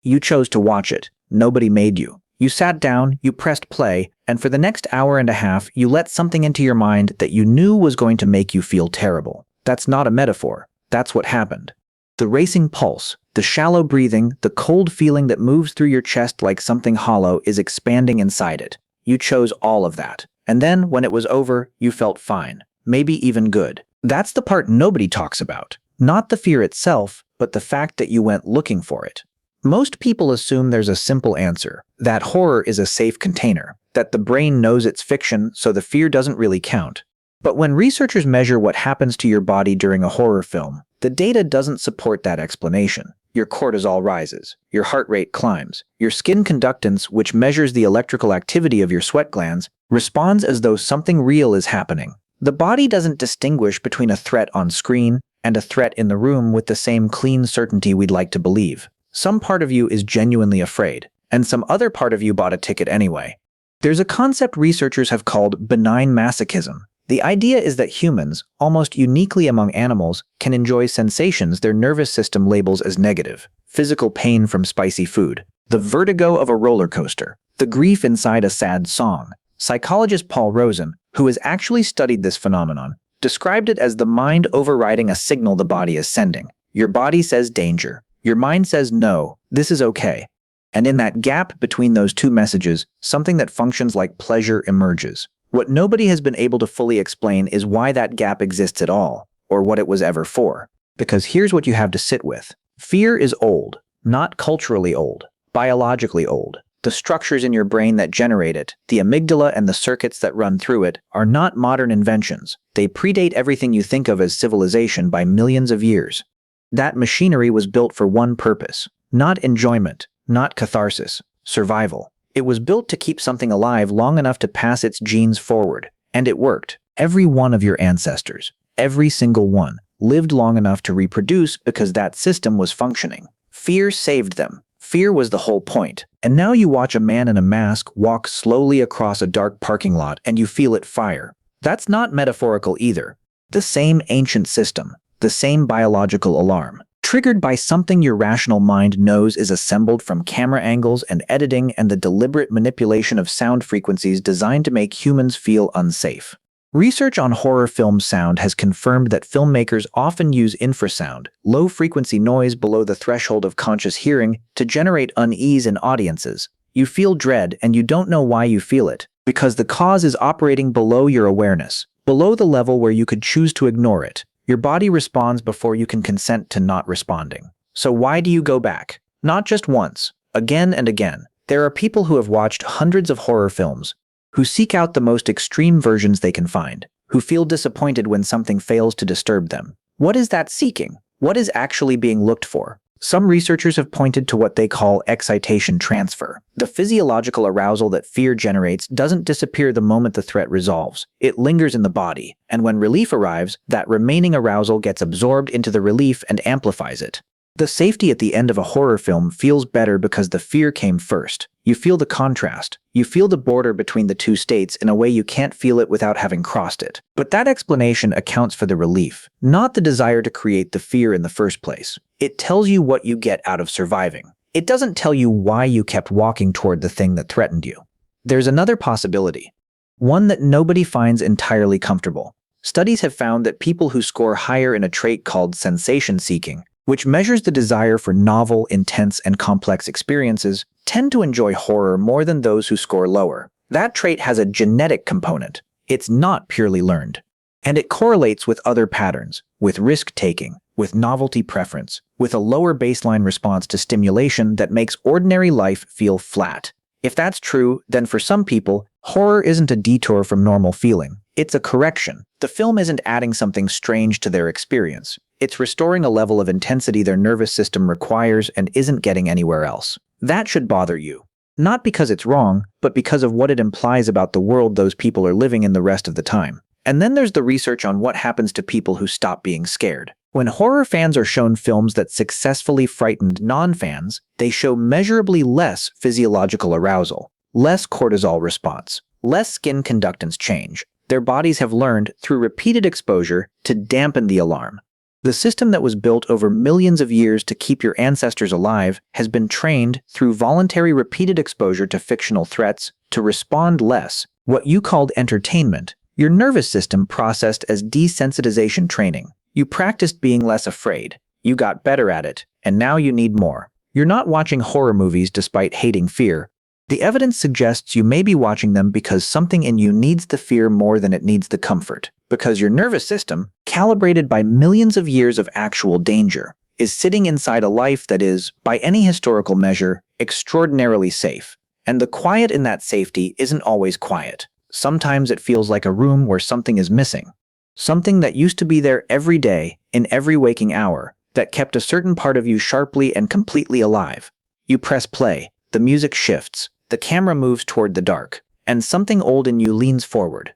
You chose to watch it. Nobody made you. You sat down, you pressed play, and for the next hour and a half, you let something into your mind that you knew was going to make you feel terrible. That's not a metaphor. That's what happened. The racing pulse, the shallow breathing, the cold feeling that moves through your chest like something hollow is expanding inside it. You chose all of that. And then, when it was over, you felt fine. Maybe even good. That's the part nobody talks about. Not the fear itself, but the fact that you went looking for it. Most people assume there's a simple answer, that horror is a safe container, that the brain knows it's fiction, so the fear doesn't really count. But when researchers measure what happens to your body during a horror film, the data doesn't support that explanation. Your cortisol rises, your heart rate climbs, your skin conductance, which measures the electrical activity of your sweat glands, responds as though something real is happening. The body doesn't distinguish between a threat on screen and a threat in the room with the same clean certainty we'd like to believe. Some part of you is genuinely afraid, and some other part of you bought a ticket anyway. There's a concept researchers have called benign masochism. The idea is that humans, almost uniquely among animals, can enjoy sensations their nervous system labels as negative. Physical pain from spicy food, the vertigo of a roller coaster, the grief inside a sad song. Psychologist Paul Rosen, who has actually studied this phenomenon, described it as the mind overriding a signal the body is sending. Your body says danger. Your mind says no, this is okay. And in that gap between those two messages, something that functions like pleasure emerges. What nobody has been able to fully explain is why that gap exists at all, or what it was ever for. Because here's what you have to sit with. Fear is old, not culturally old, biologically old. The structures in your brain that generate it, the amygdala and the circuits that run through it, are not modern inventions. They predate everything you think of as civilization by millions of years. That machinery was built for one purpose, not enjoyment, not catharsis, survival. It was built to keep something alive long enough to pass its genes forward. And it worked. Every one of your ancestors, every single one, lived long enough to reproduce because that system was functioning. Fear saved them. Fear was the whole point. And now you watch a man in a mask walk slowly across a dark parking lot and you feel it fire. That's not metaphorical either. The same ancient system, the same biological alarm, triggered by something your rational mind knows is assembled from camera angles and editing and the deliberate manipulation of sound frequencies designed to make humans feel unsafe. Research on horror film sound has confirmed that filmmakers often use infrasound, low-frequency noise below the threshold of conscious hearing, to generate unease in audiences. You feel dread and you don't know why you feel it, because the cause is operating below your awareness, below the level where you could choose to ignore it. Your body responds before you can consent to not responding. So why do you go back? Not just once, again and again. There are people who have watched hundreds of horror films, who seek out the most extreme versions they can find, who feel disappointed when something fails to disturb them. What is that seeking? What is actually being looked for? Some researchers have pointed to what they call excitation transfer. The physiological arousal that fear generates doesn't disappear the moment the threat resolves. It lingers in the body, and when relief arrives, that remaining arousal gets absorbed into the relief and amplifies it. The safety at the end of a horror film feels better because the fear came first. You feel the contrast. You feel the border between the two states in a way you can't feel it without having crossed it. But that explanation accounts for the relief, not the desire to create the fear in the first place. It tells you what you get out of surviving. It doesn't tell you why you kept walking toward the thing that threatened you. There's another possibility, one that nobody finds entirely comfortable. Studies have found that people who score higher in a trait called sensation seeking, which measures the desire for novel, intense, and complex experiences, tend to enjoy horror more than those who score lower. That trait has a genetic component. It's not purely learned. And it correlates with other patterns, with risk-taking, with novelty preference, with a lower baseline response to stimulation that makes ordinary life feel flat. If that's true, then for some people, horror isn't a detour from normal feeling. It's a correction. The film isn't adding something strange to their experience. It's restoring a level of intensity their nervous system requires and isn't getting anywhere else. That should bother you. Not because it's wrong, but because of what it implies about the world those people are living in the rest of the time. And then there's the research on what happens to people who stop being scared. When horror fans are shown films that successfully frightened non-fans, they show measurably less physiological arousal, less cortisol response, less skin conductance change. Their bodies have learned, through repeated exposure, to dampen the alarm. The system that was built over millions of years to keep your ancestors alive has been trained through voluntary repeated exposure to fictional threats to respond less, what you called entertainment. Your nervous system processed as desensitization training. You practiced being less afraid. You got better at it, and now you need more. You're not watching horror movies despite hating fear. The evidence suggests you may be watching them because something in you needs the fear more than it needs the comfort. Because your nervous system, calibrated by millions of years of actual danger, is sitting inside a life that is, by any historical measure, extraordinarily safe. And the quiet in that safety isn't always quiet. Sometimes it feels like a room where something is missing. Something that used to be there every day, in every waking hour, that kept a certain part of you sharply and completely alive. You press play, the music shifts, the camera moves toward the dark, and something old in you leans forward.